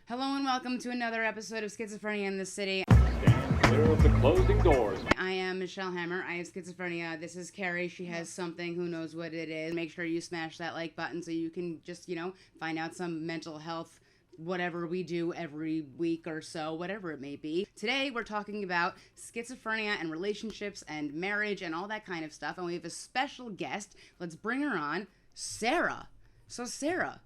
Hello and welcome to another episode of Schizophrenia in the City. Stand clear of the closing doors. I am Michelle Hammer. I have schizophrenia. This is Carrie. She has something. Who knows what it is? Make sure you smash that like button so you can just, find out some mental health, whatever we do every week or so, whatever it may be. Today we're talking about schizophrenia and relationships and marriage and all that kind of stuff. And we have a special guest. Let's bring her on, Sara. So, Sara,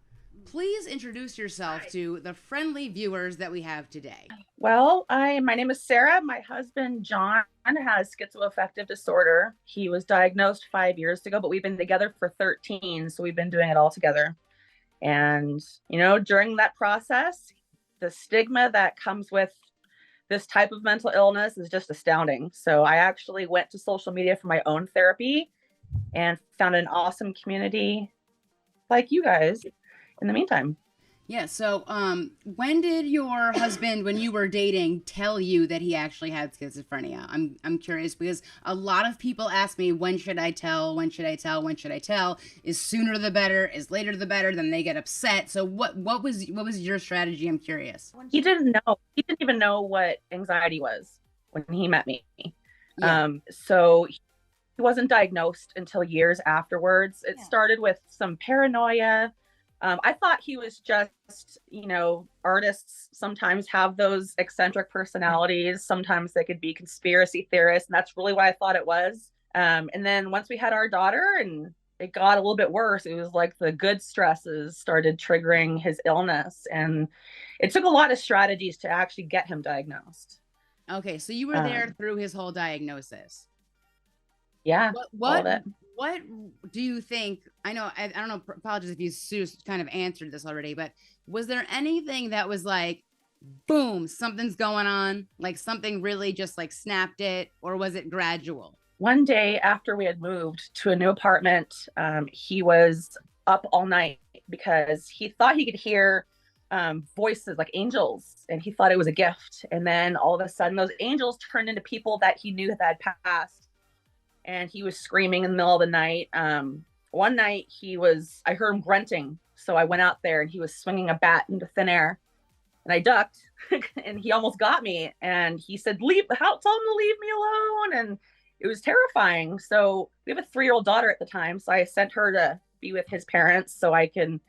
please introduce yourself to the friendly viewers that we have today. Well, my name is Sara. My husband John has schizoaffective disorder. He was diagnosed 5 years ago, but we've been together for 13, so we've been doing it all together. And during that process, the stigma that comes with this type of mental illness is just astounding. So I actually went to social media for my own therapy and found an awesome community like you guys in the meantime. Yeah, so when did your husband, when you were dating, tell you that he actually had schizophrenia? I'm curious because a lot of people ask me, when should I tell? When should I tell? When should I tell? Is sooner the better? Is later the better? Then they get upset. So what was your strategy? I'm curious. He didn't know. He didn't even know what anxiety was when he met me. Yeah. So he wasn't diagnosed until years afterwards. It started with some paranoia. I thought he was just, artists sometimes have those eccentric personalities. Sometimes they could be conspiracy theorists, and that's really what I thought it was. And then once we had our daughter and it got a little bit worse, it was like the good stresses started triggering his illness. And it took a lot of strategies to actually get him diagnosed. Okay, so you were there through his whole diagnosis. Yeah. What do you think? I don't know. Apologies if you kind of answered this already, but was there anything that was like, boom, something's going on, like something really just like snapped it, or was it gradual? One day after we had moved to a new apartment, he was up all night because he thought he could hear voices like angels, and he thought it was a gift. And then all of a sudden, those angels turned into people that he knew that had passed. And he was screaming in the middle of the night. One night I heard him grunting. So I went out there and he was swinging a bat into thin air, and I ducked and he almost got me. And he said, tell him to leave me alone. And it was terrifying. So we have a 3-year-old daughter at the time. So I sent her to be with his parents so I can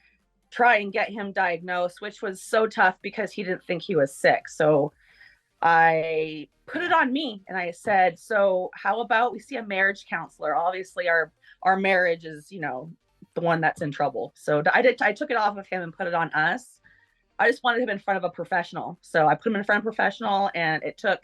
try and get him diagnosed, which was so tough because he didn't think he was sick. So I put it on me and I said, so how about we see a marriage counselor? Obviously our marriage is, the one that's in trouble. So I took it off of him and put it on us. I just wanted him in front of a professional. So I put him in front of a professional, and it took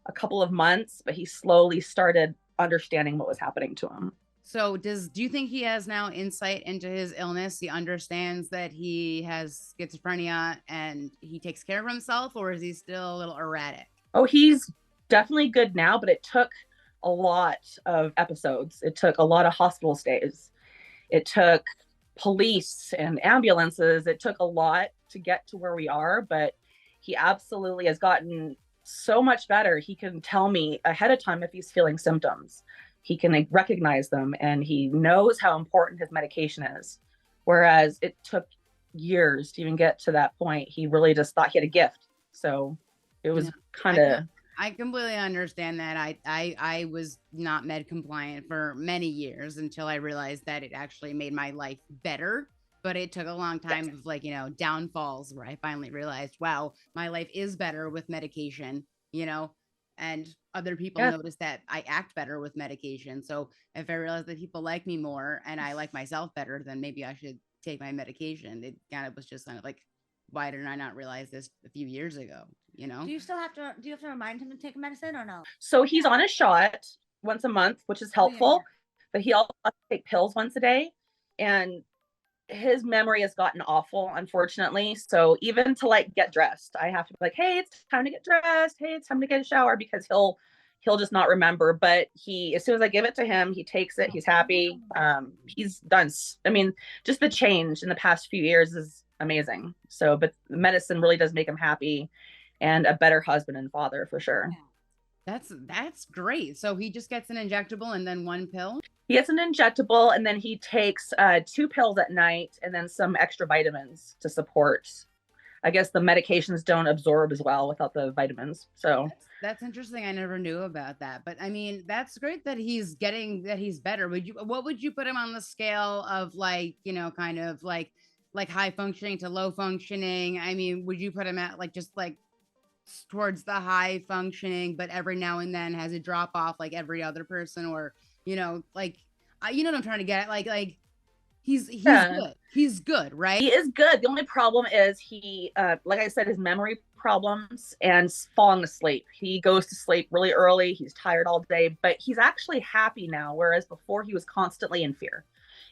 a couple of months, but he slowly started understanding what was happening to him. So do you think he has now insight into his illness? He understands that he has schizophrenia and he takes care of himself, or is he still a little erratic? Oh, he's definitely good now, but it took a lot of episodes. It took a lot of hospital stays. It took police and ambulances. It took a lot to get to where we are, but he absolutely has gotten so much better. He can tell me ahead of time if he's feeling symptoms. He can recognize them, and he knows how important his medication is. Whereas it took years to even get to that point. He really just thought he had a gift. So it was kind of... I completely understand that. I was not med compliant for many years until I realized that it actually made my life better. But it took a long time of downfalls where I finally realized, wow, my life is better with medication, and other people notice that I act better with medication. So if I realize that people like me more and I like myself better, then maybe I should take my medication. It kind of was just kind of like, why didn't I not realize this a few years ago? Do you have to remind him to take medicine or no? So he's on a shot once a month, which is helpful, but he also has to take pills once a day. And his memory has gotten awful, unfortunately. So even to get dressed, I have to be like, hey, it's time to get dressed. Hey, it's time to get a shower, because he'll just not remember. But as soon as I give it to him, he takes it. He's happy. He's done. I mean, just the change in the past few years is amazing. So, but medicine really does make him happy, and a better husband and father for sure. That's great. So he just gets an injectable and then one pill? He gets an injectable, and then he takes 2 pills at night, and then some extra vitamins to support I guess the medications don't absorb as well without the vitamins. So That's interesting. I never knew about that. But I mean, that's great that he's better. What would you put him on the scale of, like, kind of like high functioning to low functioning? I mean, would you put him at like just like towards the high functioning, but every now and then has a drop off like every other person, or like you know what I'm trying to get at? Like he's good. He's good, right? He is good. The only problem is he, like I said, his memory problems and falling asleep. He goes to sleep really early. He's tired all day, but he's actually happy now. Whereas before he was constantly in fear.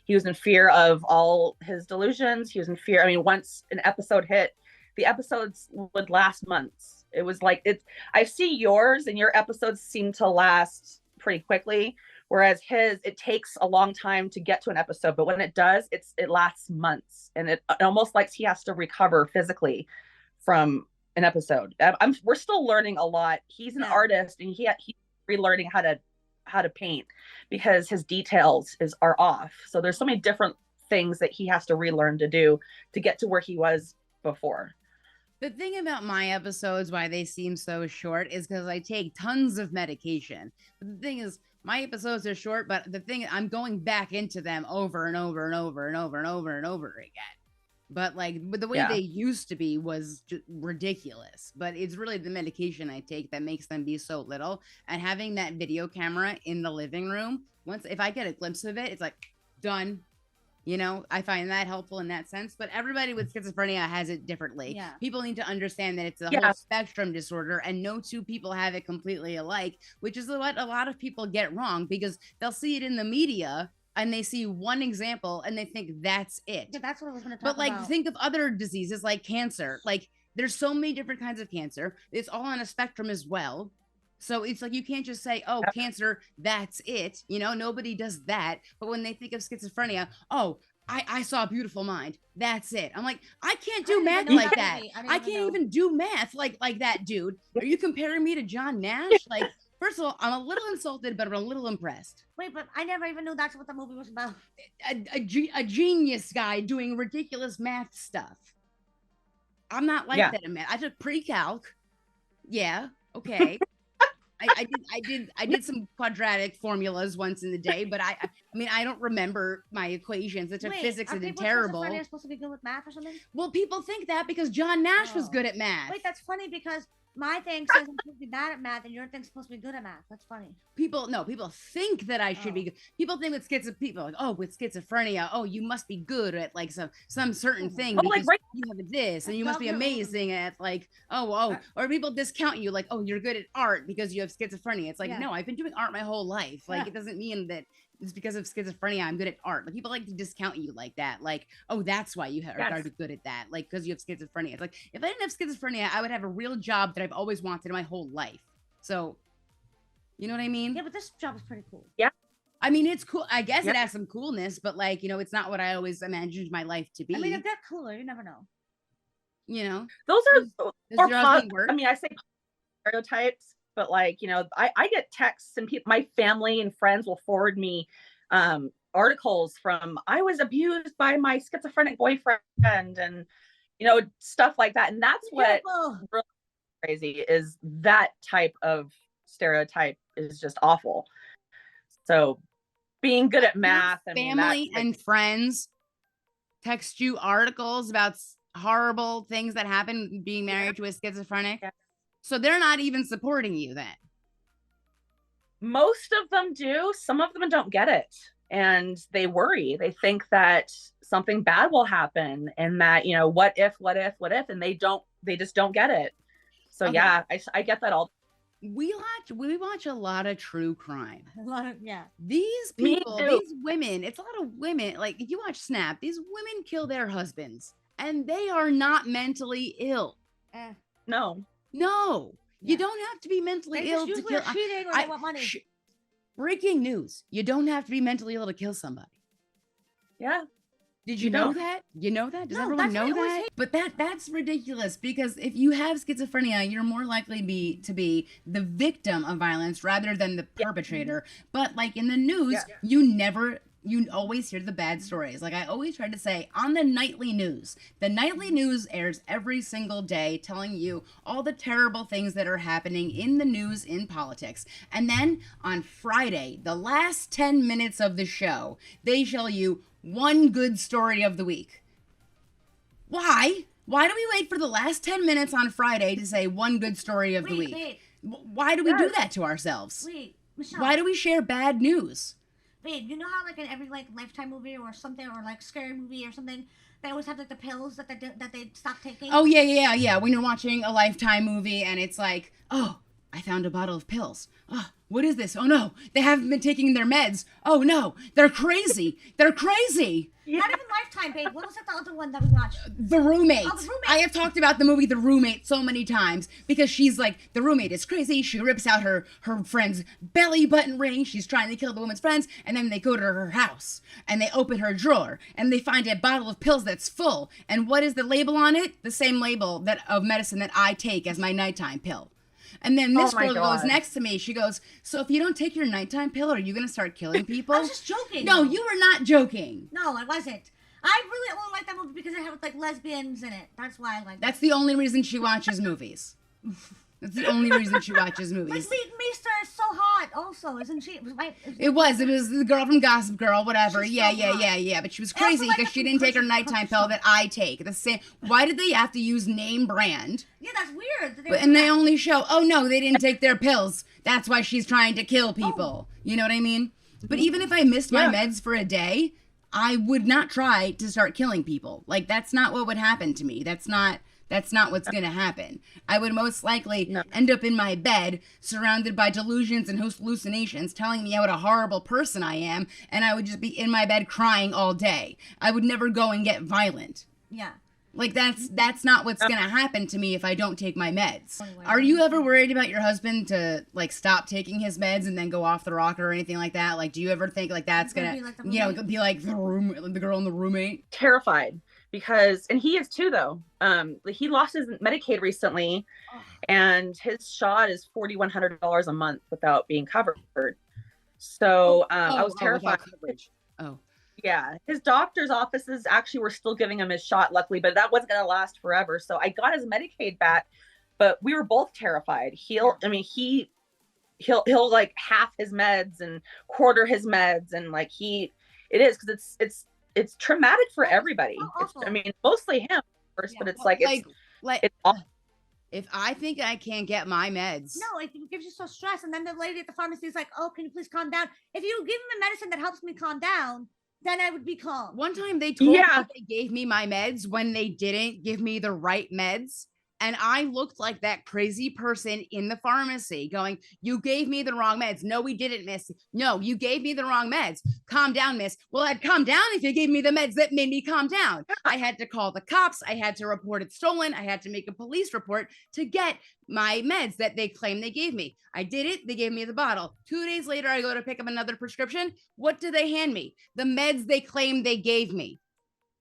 He was in fear of all his delusions. He was in fear. I mean, once an episode hit, the episodes would last months. It was like, I see yours and your episodes seem to last pretty quickly. Whereas it takes a long time to get to an episode, but when it does, it lasts months, and it almost like he has to recover physically from an episode. We're still learning a lot. He's an artist, and he's relearning how to paint because his details are off. So there's so many different things that he has to relearn to do to get to where he was before. The thing about my episodes, why they seem so short, is because I take tons of medication. But the thing is, my episodes are short, but the thing, I'm going back into them over and over and over and over and over and over again. But the way they used to be was just ridiculous. But it's really the medication I take that makes them be so little. And having that video camera in the living room, if I get a glimpse of it, it's like, done. I find that helpful in that sense. But everybody with schizophrenia has it differently. Yeah. People need to understand that it's a whole spectrum disorder, and no two people have it completely alike, which is what a lot of people get wrong, because they'll see it in the media and they see one example and they think that's it. Yeah, that's what I was going to talk about. But Think of other diseases like cancer. Like, there's so many different kinds of cancer. It's all on a spectrum as well. So it's like, you can't just say, oh, cancer, that's it. Nobody does that. But when they think of schizophrenia, oh, I saw a beautiful mind. That's it. I'm like, I can't do math like that. I can't even do math like that, dude. Are you comparing me to John Nash? Like, first of all, I'm a little insulted, but I'm a little impressed. Wait, but I never even knew that's what the movie was about. A genius guy doing ridiculous math stuff. I'm not like that in math. I took pre-calc. Yeah, okay. I did some quadratic formulas once in the day, but I mean, I don't remember my equations. I took physics and did terrible. Are supposed to be good with math or something? Well, people think that because John Nash was good at math. Wait, that's funny, because my thing says I'm supposed to be bad at math, and your thing's supposed to be good at math. That's funny. People think that I should be good. People think with with schizophrenia, oh, you must be good at like some certain thing because you have this, and you must be amazing at like, or people discount you like, oh, you're good at art because you have schizophrenia. It's like, no, I've been doing art my whole life. Like, it doesn't mean that it's because of schizophrenia I'm good at art. But people like to discount you like that. Like, oh, that's why you are good at that. Like, because you have schizophrenia. It's like, if I didn't have schizophrenia, I would have a real job that I've always wanted my whole life. So, you know what I mean? Yeah, but this job is pretty cool. Yeah. I mean, it's cool. I guess it has some coolness, but like, it's not what I always imagined my life to be. I mean, if they're cooler, you never know. Those are I mean, I say stereotypes, but like, I get texts, and my family and friends will forward me articles from, I was abused by my schizophrenic boyfriend, and stuff like that. And that's what really crazy is. That type of stereotype is just awful. So being good at math, family and friends text you articles about horrible things that happen being married to a schizophrenic. So they're not even supporting you then. Most of them do. Some of them don't get it. And they worry. They think that something bad will happen, and that, what if, and they just don't get it. So I get that all. We watch a lot of true crime. A lot of, These people, these women, it's a lot of women. Like, if you watch Snap, these women kill their husbands, and they are not mentally ill. No. You don't have to be mentally ill to kill. Cheating or they want money. Breaking news: you don't have to be mentally ill to kill somebody. Yeah. Did you know that? You know that? Does everyone know that? But that's ridiculous, because if you have schizophrenia, you're more likely to be the victim of violence rather than the perpetrator. But like in the news, you never you always hear the bad stories. Like I always try to say on the nightly news. The nightly news airs every single day telling you all the terrible things that are happening in the news, in politics. And then on Friday, the last 10 minutes of the show, they show you one good story of the week. Why? Why do we wait for the last 10 minutes on Friday to say one good story of the week? Wait. Why do we do that to ourselves? Wait, Michelle. Why do we share bad news? Wait, you know how like in every like Lifetime movie or something, or like scary movie or something, they always have like the pills that they stop taking? Oh yeah. When you're watching a Lifetime movie and it's like, oh, I found a bottle of pills. Oh, what is this? Oh no, they haven't been taking their meds. Oh no, they're crazy. They're crazy. Not even Lifetime, babe. What was it, the other one that we watched? The Roommate. Oh, The Roommate. I have talked about the movie The Roommate so many times because she's like, the roommate is crazy. She rips out her friend's belly button ring. She's trying to kill the woman's friends. And then they go to her house and they open her drawer and they find a bottle of pills that's full. And what is the label on it? The same label that of medicine that I take as my nighttime pill. And then this girl goes next to me. She goes, so if you don't take your nighttime pill, are you going to start killing people? I was just joking. No, you were not joking. No, I wasn't. I really only like that movie because it had like lesbians in it. That's why I like it. That's the only reason she watches movies. That's the only reason she watches movies. But Lee Meester is so hot also, isn't she? It was the girl from Gossip Girl, whatever. She's Yeah. so hot. But she was I also crazy like because the she didn't take her Crazy nighttime Puppet pill Show. that I take. The same. Why did they have to use name brand? Yeah, that's weird. that And they do that. only show, oh no, they didn't take their pills. That's why she's trying to kill people. You know what I mean? But even if I missed my meds for a day, I would not try to start killing people. Like that's not what would happen to me. That's not what's going to happen. I would most likely end up in my bed surrounded by delusions and hallucinations telling me what a horrible person I am, and I would just be in my bed crying all day. I would never go and get violent. Yeah. Like that's not what's going to happen to me if I don't take my meds. Are you ever worried about your husband to like stop taking his meds and then go off the rocker or anything like that? Like do you ever think like that's going to be like the girl in The Roommate? Terrified. Because, and he is too, though. He lost his Medicaid recently, and his shot is $4,100 a month without being covered. So I was terrified. Oh, yeah. His doctor's offices actually were still giving him his shot, luckily, but that wasn't going to last forever. So I got his Medicaid back, but we were both terrified. He'll like half his meds and quarter his meds, and like it is because it's traumatic for everybody. Mostly him first, but it's it's awful. If I think I can't get my meds. No, it gives you so stress. And then the lady at the pharmacy is like, oh, can you please calm down? If you give me a medicine that helps me calm down, then I would be calm. One time they told me they gave me my meds when they didn't give me the right meds. And I looked like that crazy person in the pharmacy going, you gave me the wrong meds. No, we didn't, miss. No, you gave me the wrong meds. Calm down, miss. Well, I'd calm down if you gave me the meds that made me calm down. I had to call the cops. I had to report it stolen. I had to make a police report to get my meds that they claim they gave me. I did it. They gave me the bottle. 2 days later, I go to pick up another prescription. What do they hand me? The meds they claim they gave me.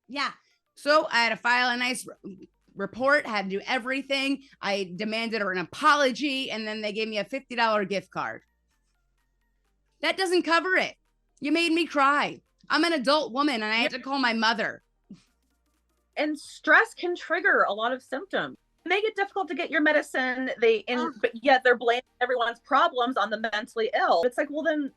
Yeah. So I had to file a nice report, had to do everything. I demanded an apology, and then they gave me a $50 gift card. That doesn't cover it. You made me cry. I'm an adult woman, and I had to call my mother. And stress can trigger a lot of symptoms. Make it difficult to get your medicine. But yet they're blaming everyone's problems on the mentally ill. It's like, well, then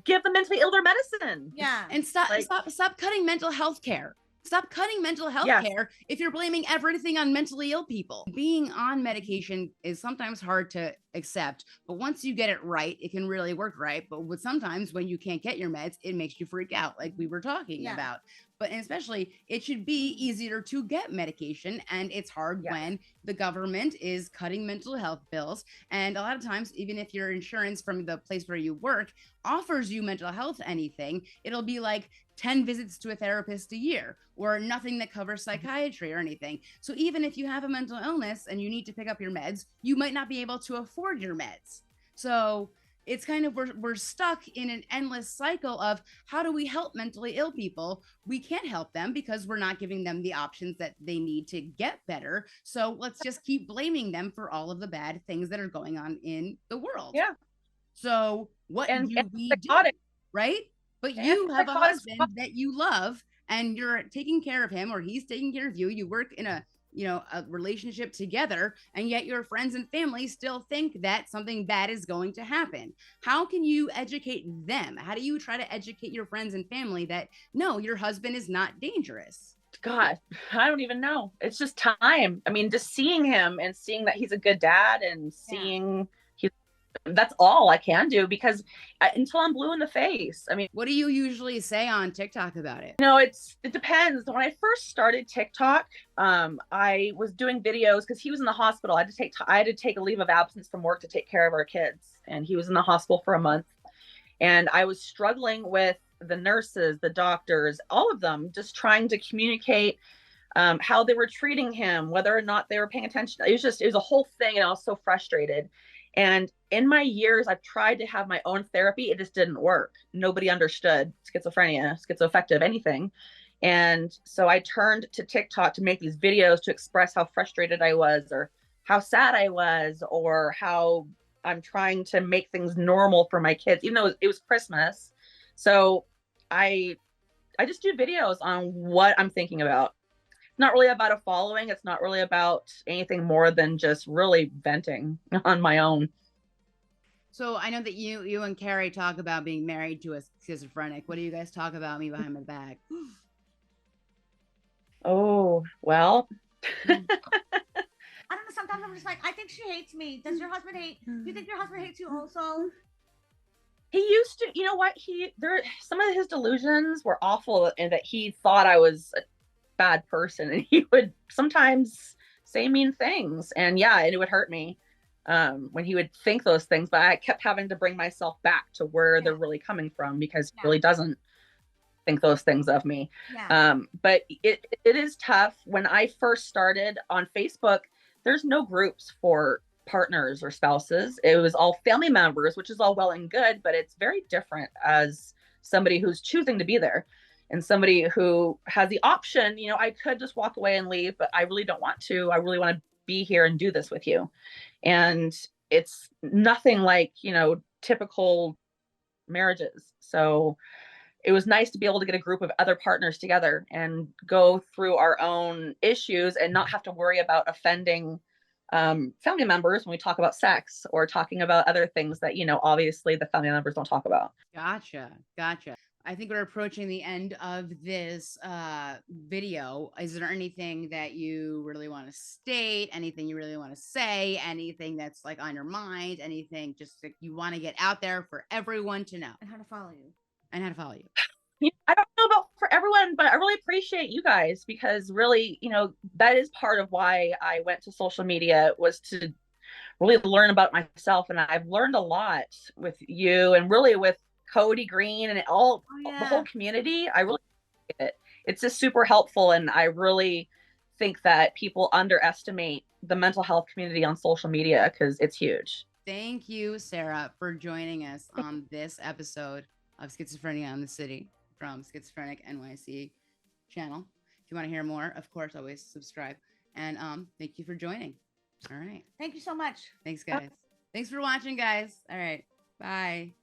give the mentally ill their medicine. Yeah. And stop cutting mental health care. Stop cutting mental health care if you're blaming everything on mentally ill people. Being on medication is sometimes hard to accept, but once you get it right, it can really work right. But sometimes when you can't get your meds, it makes you freak out, like we were talking about. But especially, it should be easier to get medication, and it's hard when the government is cutting mental health bills. And a lot of times, even if your insurance from the place where you work offers you mental health anything, it'll be like 10 visits to a therapist a year, or nothing that covers psychiatry or anything. So even if you have a mental illness and you need to pick up your meds, you might not be able to afford your meds. So it's kind of, we're stuck in an endless cycle of how do we help mentally ill people? We can't help them because we're not giving them the options that they need to get better. So let's just keep blaming them for all of the bad things that are going on in the world. Yeah. So what do we do? Right? But And you I have a thought it's husband that you love and you're taking care of him, or he's taking care of you. You work in a, a relationship together, and yet your friends and family still think that something bad is going to happen. How can you educate them? How do you try to educate your friends and family that no, your husband is not dangerous? God, I don't even know. It's just time. I mean, just seeing him and seeing that he's a good dad and Yeah. seeing he's that's all I can do because until I'm blue in the face. I mean, What do you usually say on TikTok about it? it depends. When I first started TikTok, I was doing videos because he was in the hospital. I had to take a leave of absence from work to take care of our kids, and he was in the hospital for a month. And I was struggling with the nurses, the doctors, all of them, just trying to communicate how they were treating him, whether or not they were paying attention. It was a whole thing, and I was so frustrated. And in my years, I've tried to have my own therapy. It just didn't work. Nobody understood schizophrenia, schizoaffective, anything. And so I turned to TikTok to make these videos to express how frustrated I was, or how sad I was, or how I'm trying to make things normal for my kids, even though it was Christmas. So I I just do videos on what I'm thinking about. It's not really about a following. It's not really about anything more than just really venting on my own. So I know that you and Carrie talk about being married to a schizophrenic. What do you guys talk about me behind my back? Oh, well, I don't know. Sometimes I'm just like, I think she hates me. Does your husband hate? Do you think your husband hates you also? he used to, you know what? Some of his delusions were awful in that he thought I was a bad person, and he would sometimes say mean things. And yeah, it would hurt me when he would think those things, but I kept having to bring myself back to where they're really coming from, because he really doesn't think those things of me. Yeah. But it is tough. When I first started on Facebook, there's no groups for partners or spouses. It was all family members, which is all well and good, but it's very different as somebody who's choosing to be there, and somebody who has the option. I could just walk away and leave, but I really don't want to. I really want to be here and do this with you. And it's nothing like, typical marriages. So it was nice to be able to get a group of other partners together and go through our own issues and not have to worry about offending family members when we talk about sex or talking about other things that, obviously the family members don't talk about. Gotcha. Gotcha. I think we're approaching the end of this video. Is there anything that you really want to state? Anything you really want to say? Anything that's like on your mind? Anything just that you want to get out there for everyone to know? And how to follow you. And how to follow you. I don't know about for everyone, but I really appreciate you guys, because really, that is part of why I went to social media, was to really learn about myself. And I've learned a lot with you, and really with Cody Green and the whole community. I really like it. It's just super helpful. And I really think that people underestimate the mental health community on social media, because it's huge. Thank you, Sarah, for joining us on this episode of Schizophrenia in the City from Schizophrenic NYC channel. If you want to hear more, of course, always subscribe. And thank you for joining. All right. Thank you so much. Thanks, guys. Thanks for watching, guys. All right. Bye.